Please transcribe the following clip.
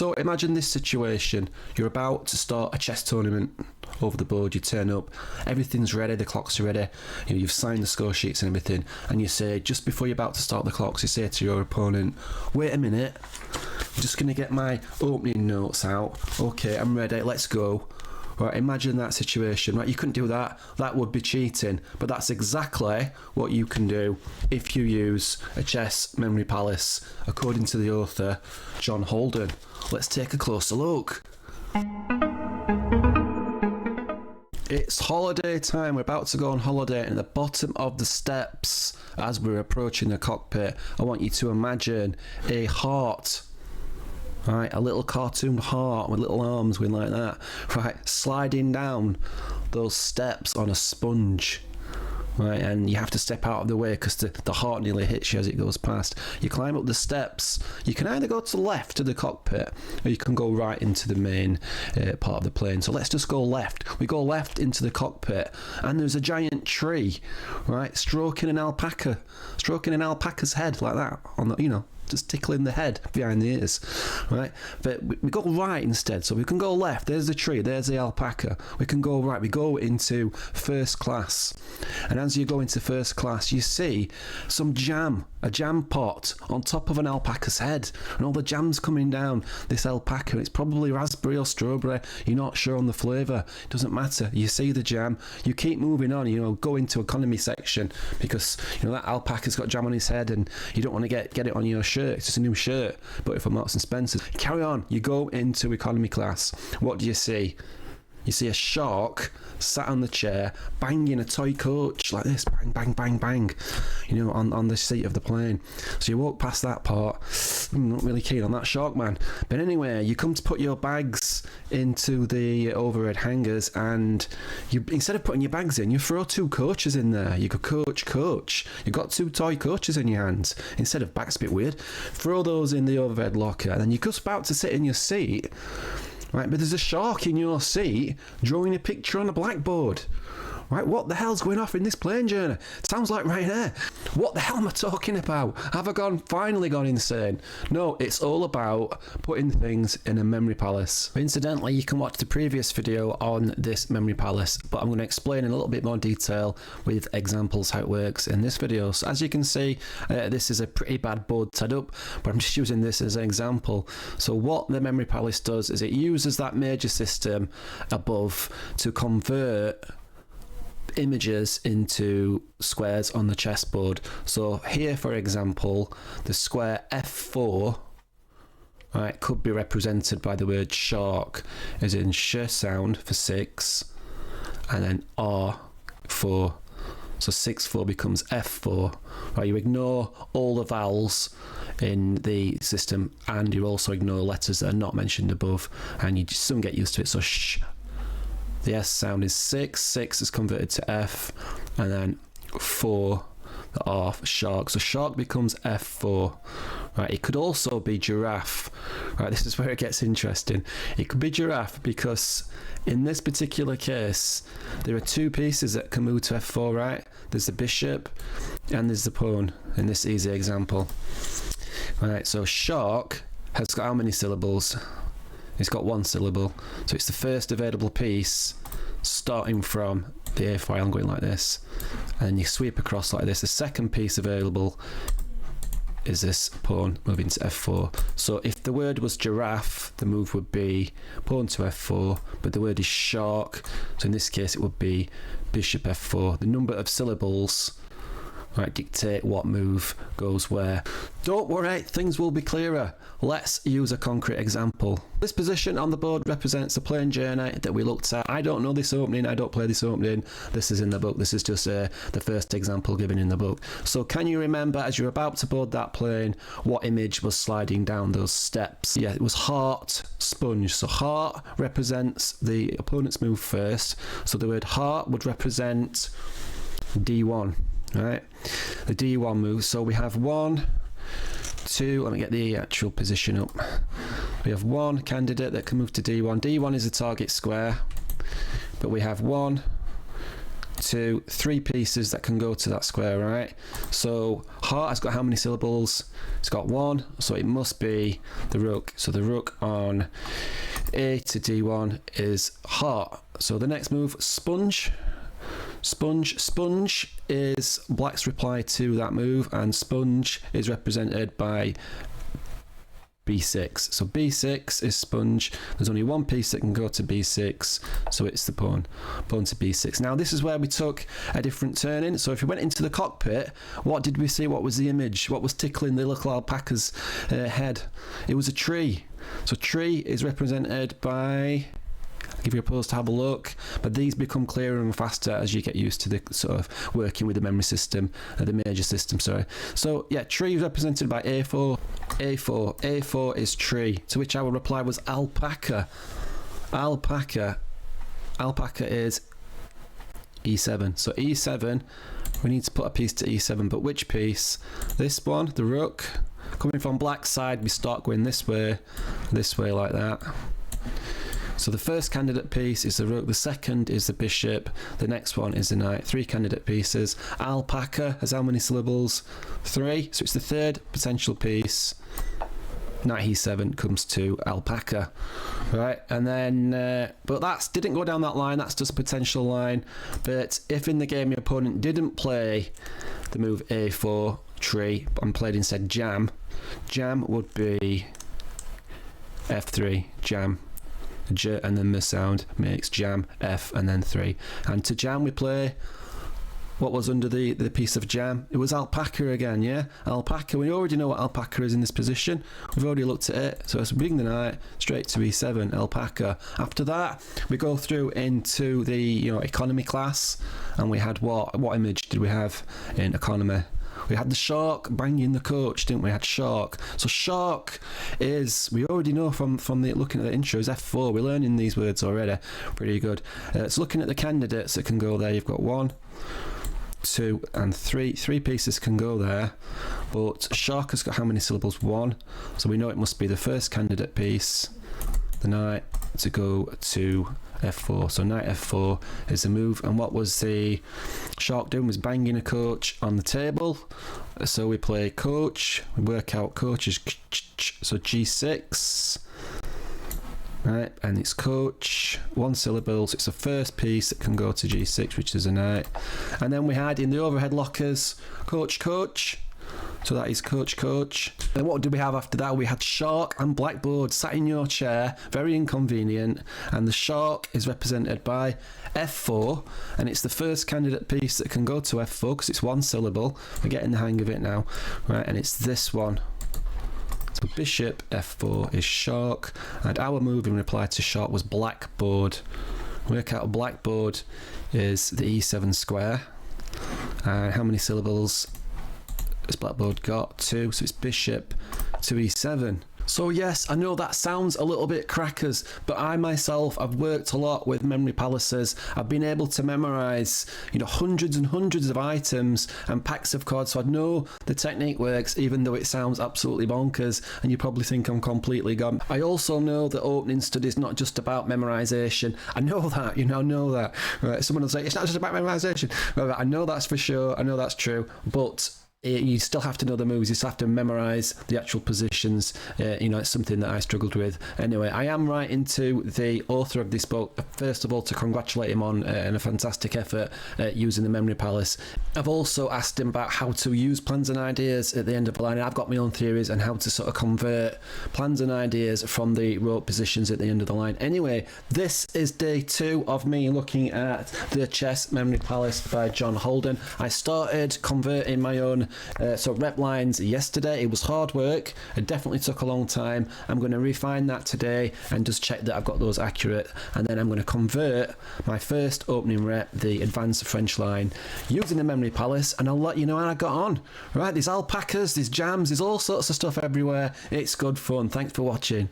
So imagine this situation. You're about to start a chess tournament over the board. You turn up, everything's ready, the clocks are ready, you've signed the score sheets and everything, and you say, just before you're about to start the clocks, you say to your opponent, wait a minute, I'm just going to get my opening notes out. Okay, I'm ready, let's go. Right, imagine that situation. Right, you couldn't do that. That would be cheating. But that's exactly what you can do if you use a chess memory palace, according to the author, John Holden. Let's take a closer look. It's holiday time. We're about to go on holiday, and at the bottom of the steps, as we're approaching the cockpit, I want you to imagine a heart. Right, a little cartoon heart with little arms going like that, right, sliding down those steps on a sponge, right, and you have to step out of the way because the heart nearly hits you as it goes past. You climb up the steps. You can either go to the left of the cockpit, or you can go right into the main part of the plane. So let's just go left. We go left into the cockpit, and there's a giant tree, right, stroking an alpaca's head like that on the, just tickling the head behind the ears, right? But we go right instead, so we can go left. There's the tree, there's the alpaca. We can go right. We go into first class, and as you go into first class, you see some jam, a jam pot on top of an alpaca's head, and all the jam's coming down this alpaca. It's probably raspberry or strawberry. You're not sure on the flavour. It doesn't matter. You see the jam. You keep moving on. Go into economy section because that alpaca's got jam on his head, and you don't want to get it on your shirt. It's just a new shirt, but if I'm Marks and Spencer's. Carry on. You go into economy class. What do you see? You see a shark sat on the chair, banging a toy coach like this, bang, bang, bang, bang, on the seat of the plane. So you walk past that part. I'm not really keen on that shark, man. But anyway, you come to put your bags into the overhead hangers, and instead of putting your bags in, you throw two coaches in there. You go coach. You've got two toy coaches in your hands instead of bags. A bit weird. Throw those in the overhead locker, and then you're just about to sit in your seat. Right, but there's a shark in your seat drawing a picture on a blackboard. Right, what the hell's going off in this plane journey? It sounds like right here. What the hell am I talking about? Have I finally gone insane? No, it's all about putting things in a memory palace. Incidentally, you can watch the previous video on this memory palace, but I'm going to explain in a little bit more detail with examples how it works in this video. So as you can see, this is a pretty bad board setup, but I'm just using this as an example. So what the memory palace does is it uses that major system above to convert images into squares on the chessboard. So here, for example, the square F4, right, could be represented by the word shark, as in sh sound for 6, and then R4. So 6-4 becomes F4. Right, you ignore all the vowels in the system, and you also ignore letters that are not mentioned above, and you just soon get used to it. So sh. The S sound is 6. 6 is converted to F, and then 4, the R for shark. So shark becomes F4. Right, it could also be giraffe. Right, this is where it gets interesting. It could be giraffe because in this particular case, there are two pieces that can move to F4, right? There's the bishop and there's the pawn in this easy example. Right, so shark has got how many syllables? It's got one syllable, so it's the first available piece starting from the A file and going like this, and then you sweep across like this. The second piece available is this pawn moving to F4. So if the word was giraffe, the move would be pawn to F4, but the word is shark, so in this case it would be bishop F4. The number of syllables, right, dictate what move goes where. Don't worry, things will be clearer. Let's use a concrete example. This position on the board represents a plane journey that we looked at. I don't know this opening, I don't play this opening. This is in the book. This is just the first example given in the book. So can you remember, as you're about to board that plane, what image was sliding down those steps? Yeah, it was heart, sponge. So heart represents the opponent's move first. So the word heart would represent D1. Right, the D1 move. So we have 1, 2, let me get the actual position up. We have one candidate that can move to D1. D1 is a target square, but we have 1, 2, 3 pieces that can go to that square, right? So heart has got how many syllables? It's got 1, so it must be the rook. So the rook on A to D1 is heart. So the next move, sponge. Sponge is black's reply to that move, and sponge is represented by B6. So B6 is sponge. There's only one piece that can go to B6, so it's the pawn to B6. Now this is where we took a different turning. So if we went into the cockpit, what did we see? What was the image? What was tickling the little alpaca's head? It was a tree. So tree is represented by, I'll give you a pause to have a look, but these become clearer and faster as you get used to the sort of working with the memory system, the major system, sorry. So yeah, tree is represented by A4, A4 is tree, to which our reply was alpaca. Alpaca is E7. So E7, we need to put a piece to E7, but which piece? This one, the rook. Coming from black side, we start going this way like that. So the first candidate piece is the rook, the second is the bishop, the next one is the knight. 3 candidate pieces. Alpaca has how many syllables? 3, so it's the third potential piece. Knight E7 comes to alpaca, right? And then, but that didn't go down that line, that's just a potential line. But if in the game your opponent didn't play the move A4, tree, and played instead jam would be F3, jam. J, and then the sound makes jam, F, and then 3. And to jam we play, what was under the piece of jam? It was alpaca again, yeah? Alpaca, we already know what alpaca is in this position. We've already looked at it. So as we bring the knight straight to E7, alpaca. After that, we go through into the economy class, and we had what image did we have in economy? We had the shark banging the coach, didn't we? Had shark. So shark is, we already know from the looking at the intro, is F4. We're learning these words already. Pretty good. So looking at the candidates that can go there, you've got 1, 2, and 3. 3 pieces can go there. But shark has got how many syllables? 1. So we know it must be the first candidate piece, the knight, to go to F4. So knight F4 is the move. And what was the shark doing? Was banging a coach on the table. So we play coach, we work out coach is so G6, right? And it's coach, 1 syllable, so it's the first piece that can go to G6, which is a knight. And then we had in the overhead lockers coach, so that is coach. Then what did we have after that? We had shark and blackboard sat in your chair, very inconvenient, and the shark is represented by F4, and it's the first candidate piece that can go to F4 because it's 1 syllable. We're getting the hang of it now, right? And it's this one. So bishop F4 is shark, and our move in reply to shark was blackboard. Work out blackboard is the E7 square, and how many syllables has blackboard got? 2, so it's bishop to E7. So yes, I know that sounds a little bit crackers, but I myself, I've worked a lot with memory palaces. I've been able to memorize, hundreds and hundreds of items and packs of cards, so I know the technique works, even though it sounds absolutely bonkers, and you probably think I'm completely gone. I also know that opening study is not just about memorization. I know that, I know that. Right, someone will say, it's not just about memorization. Right, I know that's for sure, I know that's true, but you still have to know the moves, you still have to memorize the actual positions. It's something that I struggled with. Anyway, I am writing to the author of this book, first of all, to congratulate him on a fantastic effort using the memory palace. I've also asked him about how to use plans and ideas at the end of the line. I've got my own theories on how to sort of convert plans and ideas from the rote positions at the end of the line. Anyway, this is day 2 of me looking at the Chess Memory Palace by John Holden. I started converting my own rep lines yesterday. It was hard work, it definitely took a long time. I'm going to refine that today and just check that I've got those accurate, and then I'm going to convert my first opening rep, the advanced French line, using the memory palace, and I'll let you know how I got on. Right, there's alpacas, there's jams, there's all sorts of stuff everywhere. It's good fun. Thanks for watching.